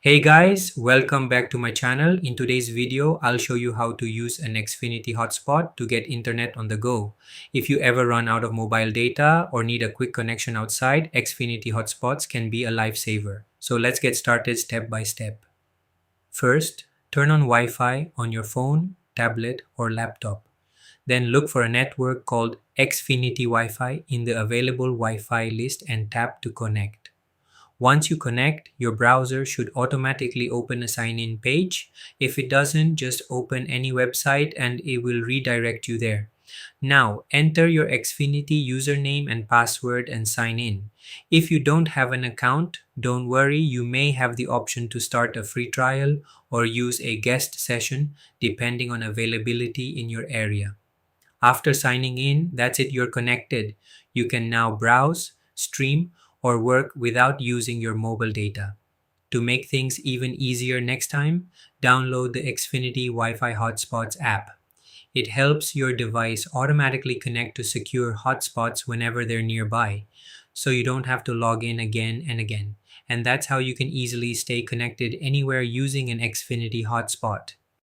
Hey guys, welcome back to my channel. In today's video, I'll show you how to use an Xfinity hotspot to get internet on the go. If you ever run out of mobile data or need a quick connection outside, Xfinity hotspots can be a lifesaver. So let's get started step by step. First, turn on Wi-Fi on your phone, tablet, or laptop. Then look for a network called Xfinity Wi-Fi in the available Wi-Fi list and tap to connect. Once you connect, your browser should automatically open a sign-in page. If it doesn't, just open any website and it will redirect you there. Now, enter your Xfinity username and password and sign in. If you don't have an account, don't worry, you may have the option to start a free trial or use a guest session depending on availability in your area. After signing in, that's it, you're connected. You can now browse, stream, or work without using your mobile data. To make things even easier next time, download the Xfinity Wi-Fi Hotspots app. It helps your device automatically connect to secure hotspots whenever they're nearby, so you don't have to log in again and again. And that's how you can easily stay connected anywhere using an Xfinity hotspot.